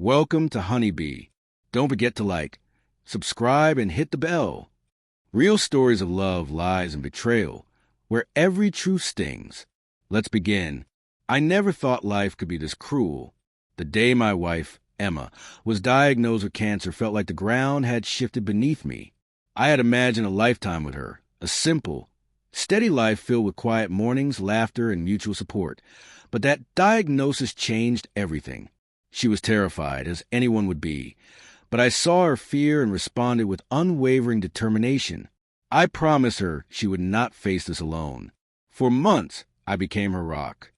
Welcome to Honeybee. Don't forget to like, subscribe, and hit the bell. Real stories of love, lies, and betrayal, where every truth stings. Let's begin. I never thought life could be this cruel. The day my wife, Emma, was diagnosed with cancer felt like the ground had shifted beneath me. I had imagined a lifetime with her, a simple, steady life filled with quiet mornings, laughter, and mutual support. But that diagnosis changed everything. She was terrified, as anyone would be. But I saw her fear and responded with unwavering determination. I promised her she would not face this alone. For months, I became her rock.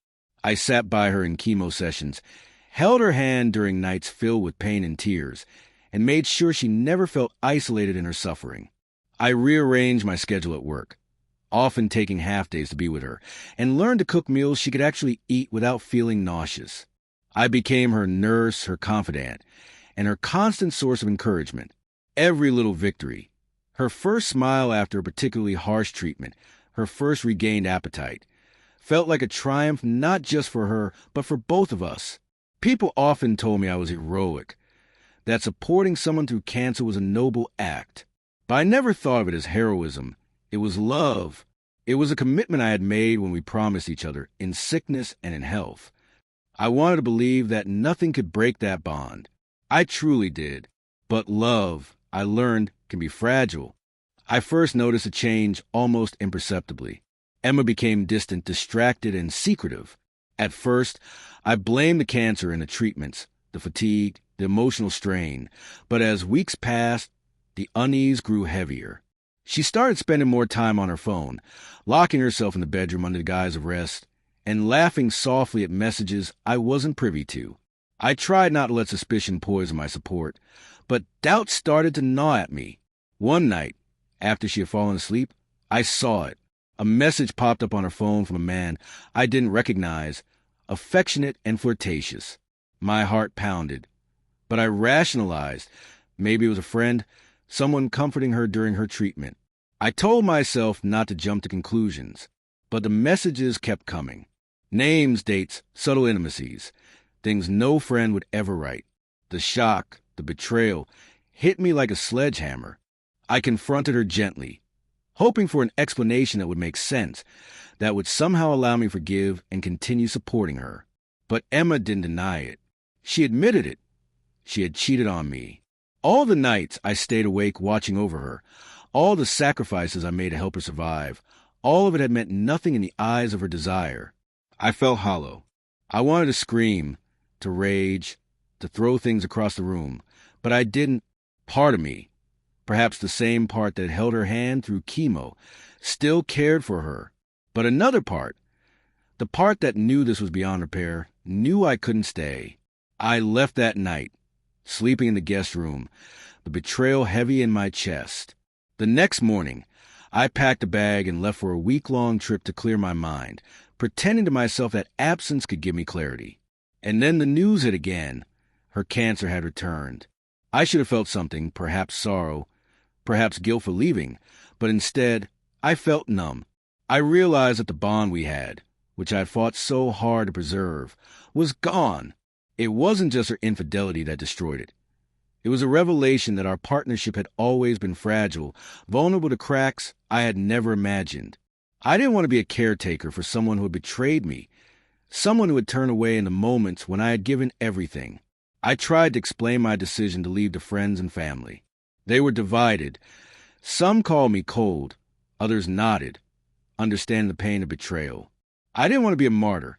I sat by her in chemo sessions, held her hand during nights filled with pain and tears, and made sure she never felt isolated in her suffering. I rearranged my schedule at work, often taking half-days to be with her, and learned to cook meals she could actually eat without feeling nauseous. I became her nurse, her confidant, and her constant source of encouragement. Every little victory, her first smile after a particularly harsh treatment, her first regained appetite, felt like a triumph not just for her, but for both of us. People often told me I was heroic, that supporting someone through cancer was a noble act. But I never thought of it as heroism. It was love. It was a commitment I had made when we promised each other, in sickness and in health. I wanted to believe that nothing could break that bond. I truly did. But love, I learned, can be fragile. I first noticed a change almost imperceptibly. Emma became distant, distracted, and secretive. At first, I blamed the cancer and the treatments, the fatigue, the emotional strain. But as weeks passed, the unease grew heavier. She started spending more time on her phone, locking herself in the bedroom under the guise of rest, and laughing softly at messages I wasn't privy to. I tried not to let suspicion poison my support, but doubt started to gnaw at me. One night, after she had fallen asleep, I saw it. A message popped up on her phone from a man I didn't recognize, affectionate and flirtatious. My heart pounded, but I rationalized. Maybe it was a friend, someone comforting her during her treatment. I told myself not to jump to conclusions, but the messages kept coming. Names, dates, subtle intimacies, things no friend would ever write. The shock, the betrayal, hit me like a sledgehammer. I confronted her gently, hoping for an explanation that would make sense, that would somehow allow me to forgive and continue supporting her. But Emma didn't deny it. She admitted it. She had cheated on me. All the nights I stayed awake watching over her, all the sacrifices I made to help her survive, all of it had meant nothing in the eyes of her desire. I felt hollow. I wanted to scream, to rage, to throw things across the room, but I didn't. Part of me, perhaps the same part that held her hand through chemo, still cared for her. But another part, the part that knew this was beyond repair, knew I couldn't stay. I left that night, sleeping in the guest room, the betrayal heavy in my chest. The next morning, I packed a bag and left for a week-long trip to clear my mind, pretending to myself that absence could give me clarity. And then the news hit again. Her cancer had returned. I should have felt something, perhaps sorrow, perhaps guilt for leaving, but instead, I felt numb. I realized that the bond we had, which I had fought so hard to preserve, was gone. It wasn't just her infidelity that destroyed it. It was a revelation that our partnership had always been fragile, vulnerable to cracks I had never imagined. I didn't want to be a caretaker for someone who had betrayed me, someone who had turned away in the moments when I had given everything. I tried to explain my decision to leave to friends and family. They were divided. Some called me cold, others nodded, understanding the pain of betrayal. I didn't want to be a martyr.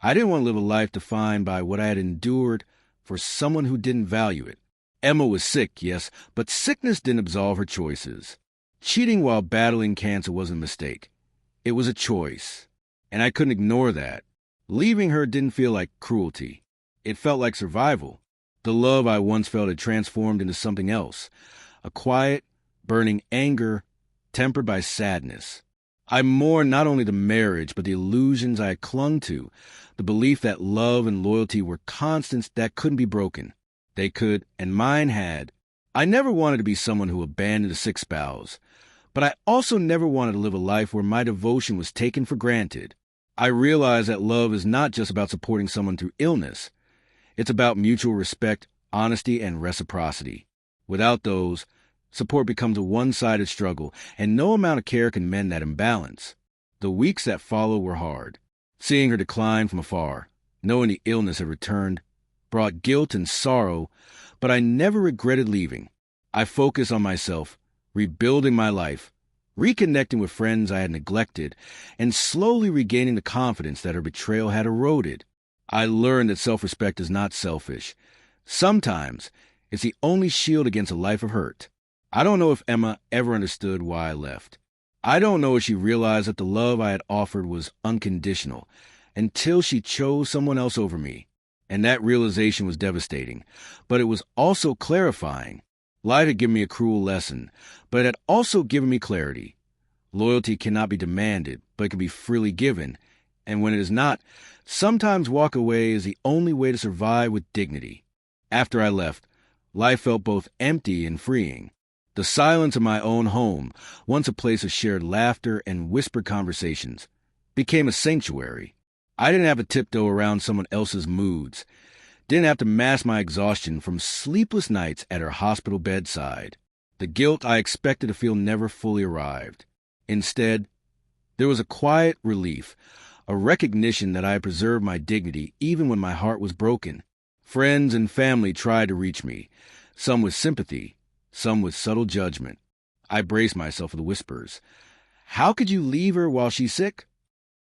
I didn't want to live a life defined by what I had endured for someone who didn't value it. Emma was sick, yes, but sickness didn't absolve her choices. Cheating while battling cancer wasn't a mistake. It was a choice, and I couldn't ignore that. Leaving her didn't feel like cruelty. It felt like survival. The love I once felt had transformed into something else, a quiet, burning anger tempered by sadness. I mourned not only the marriage, but the illusions I had clung to, the belief that love and loyalty were constants that couldn't be broken. They could, and mine had. I never wanted to be someone who abandoned a sick spouse, but I also never wanted to live a life where my devotion was taken for granted. I realized that love is not just about supporting someone through illness. It's about mutual respect, honesty, and reciprocity. Without those, support becomes a one-sided struggle, and no amount of care can mend that imbalance. The weeks that followed were hard. Seeing her decline from afar, knowing the illness had returned, brought guilt and sorrow, but I never regretted leaving. I focused on myself, rebuilding my life, reconnecting with friends I had neglected, and slowly regaining the confidence that her betrayal had eroded. I learned that self-respect is not selfish. Sometimes, it's the only shield against a life of hurt. I don't know if Emma ever understood why I left. I don't know if she realized that the love I had offered was unconditional until she chose someone else over me. And that realization was devastating, but it was also clarifying. Life had given me a cruel lesson, but it had also given me clarity. Loyalty cannot be demanded, but it can be freely given. And when it is not, sometimes walk away is the only way to survive with dignity. After I left, life felt both empty and freeing. The silence of my own home, once a place of shared laughter and whispered conversations, became a sanctuary. I didn't have to tiptoe around someone else's moods. Didn't have to mask my exhaustion from sleepless nights at her hospital bedside. The guilt I expected to feel never fully arrived. Instead, there was a quiet relief, a recognition that I had preserved my dignity even when my heart was broken. Friends and family tried to reach me, some with sympathy, some with subtle judgment. I braced myself for the whispers. How could you leave her while she's sick?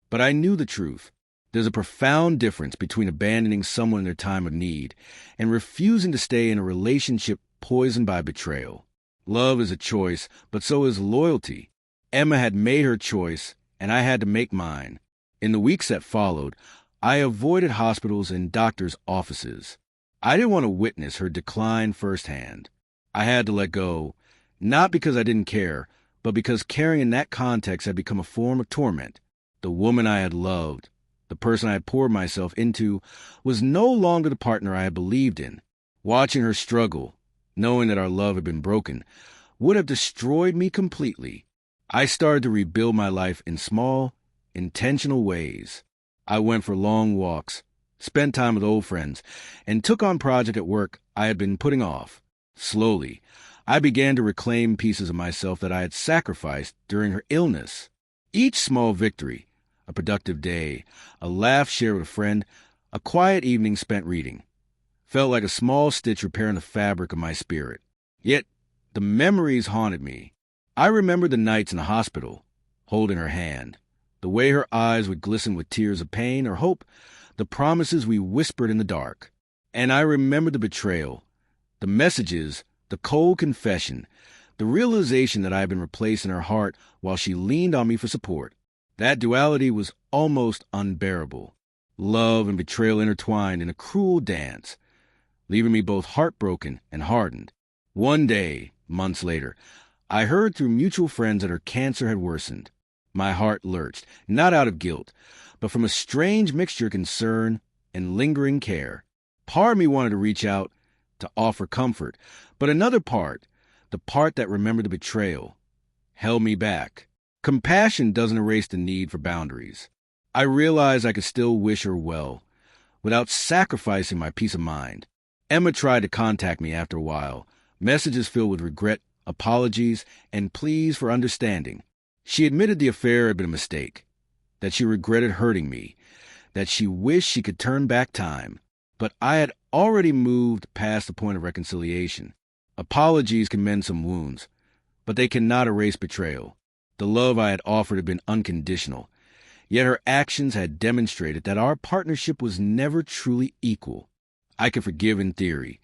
But I knew the truth. There's a profound difference between abandoning someone in their time of need and refusing to stay in a relationship poisoned by betrayal. Love is a choice, but so is loyalty. Emma had made her choice, and I had to make mine. In the weeks that followed, I avoided hospitals and doctors' offices. I didn't want to witness her decline firsthand. I had to let go, not because I didn't care, but because caring in that context had become a form of torment. The woman I had loved, the person I had poured myself into, was no longer the partner I had believed in. Watching her struggle, knowing that our love had been broken, would have destroyed me completely. I started to rebuild my life in small, intentional ways. I went for long walks, spent time with old friends, and took on projects at work I had been putting off. Slowly, I began to reclaim pieces of myself that I had sacrificed during her illness. Each small victory, a productive day, a laugh shared with a friend, a quiet evening spent reading, felt like a small stitch repairing the fabric of my spirit. Yet, the memories haunted me. I remembered the nights in the hospital, holding her hand, the way her eyes would glisten with tears of pain or hope, the promises we whispered in the dark. And I remembered the betrayal, the messages, the cold confession, the realization that I had been replaced in her heart while she leaned on me for support. That duality was almost unbearable. Love and betrayal intertwined in a cruel dance, leaving me both heartbroken and hardened. One day, months later, I heard through mutual friends that her cancer had worsened. My heart lurched, not out of guilt, but from a strange mixture of concern and lingering care. Part of me wanted to reach out, to offer comfort, but another part, the part that remembered the betrayal, held me back. Compassion doesn't erase the need for boundaries. I realized I could still wish her well, without sacrificing my peace of mind. Emma tried to contact me after a while, messages filled with regret, apologies, and pleas for understanding. She admitted the affair had been a mistake, that she regretted hurting me, that she wished she could turn back time. But I had already moved past the point of reconciliation. Apologies can mend some wounds, but they cannot erase betrayal. The love I had offered had been unconditional, yet her actions had demonstrated that our partnership was never truly equal. I could forgive in theory,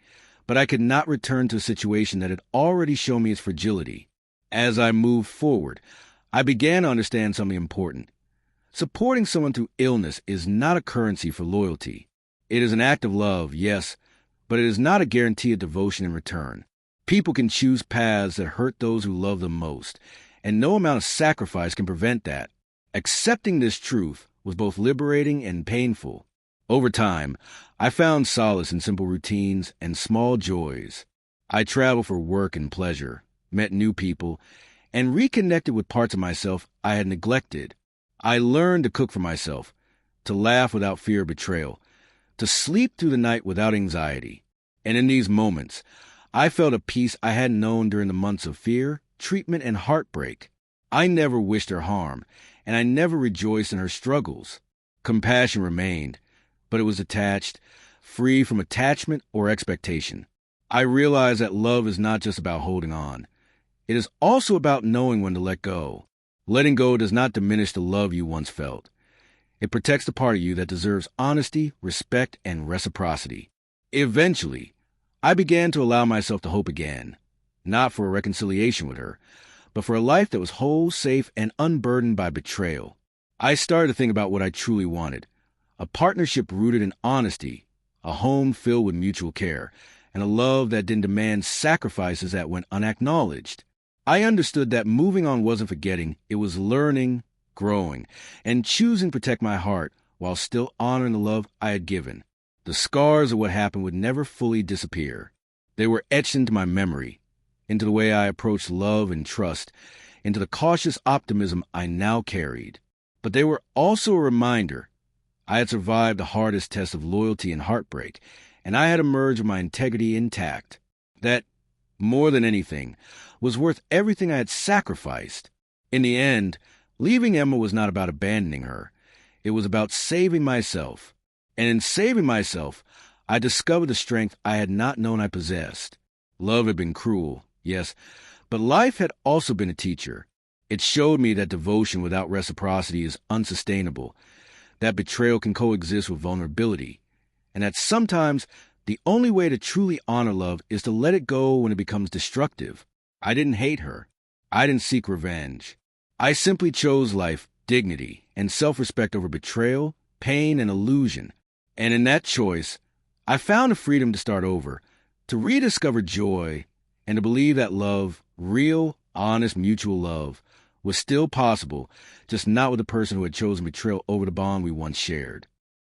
but I could not return to a situation that had already shown me its fragility. As I moved forward, I began to understand something important. Supporting someone through illness is not a currency for loyalty. It is an act of love, yes, but it is not a guarantee of devotion in return. People can choose paths that hurt those who love them most, and no amount of sacrifice can prevent that. Accepting this truth was both liberating and painful. Over time, I found solace in simple routines and small joys. I traveled for work and pleasure, met new people, and reconnected with parts of myself I had neglected. I learned to cook for myself, to laugh without fear of betrayal, to sleep through the night without anxiety. And in these moments, I felt a peace I hadn't known during the months of fear, treatment, and heartbreak. I never wished her harm, and I never rejoiced in her struggles. Compassion remained, but it was detached, free from attachment or expectation. I realized that love is not just about holding on. It is also about knowing when to let go. Letting go does not diminish the love you once felt. It protects the part of you that deserves honesty, respect, and reciprocity. Eventually, I began to allow myself to hope again, not for a reconciliation with her, but for a life that was whole, safe, and unburdened by betrayal. I started to think about what I truly wanted: a partnership rooted in honesty, a home filled with mutual care, and a love that didn't demand sacrifices that went unacknowledged. I understood that moving on wasn't forgetting, it was learning, growing, and choosing to protect my heart while still honoring the love I had given. The scars of what happened would never fully disappear. They were etched into my memory, into the way I approached love and trust, into the cautious optimism I now carried. But they were also a reminder. I had survived the hardest test of loyalty and heartbreak, and I had emerged with my integrity intact. That, more than anything, was worth everything I had sacrificed. In the end, leaving Emma was not about abandoning her. It was about saving myself. And in saving myself, I discovered the strength I had not known I possessed. Love had been cruel, yes, but life had also been a teacher. It showed me that devotion without reciprocity is unsustainable, that betrayal can coexist with vulnerability, and that sometimes the only way to truly honor love is to let it go when it becomes destructive. I didn't hate her. I didn't seek revenge. I simply chose life, dignity, and self-respect over betrayal, pain, and illusion. And in that choice, I found the freedom to start over, to rediscover joy, and to believe that love, real, honest, mutual love, was still possible, just not with the person who had chosen betrayal over the bond we once shared.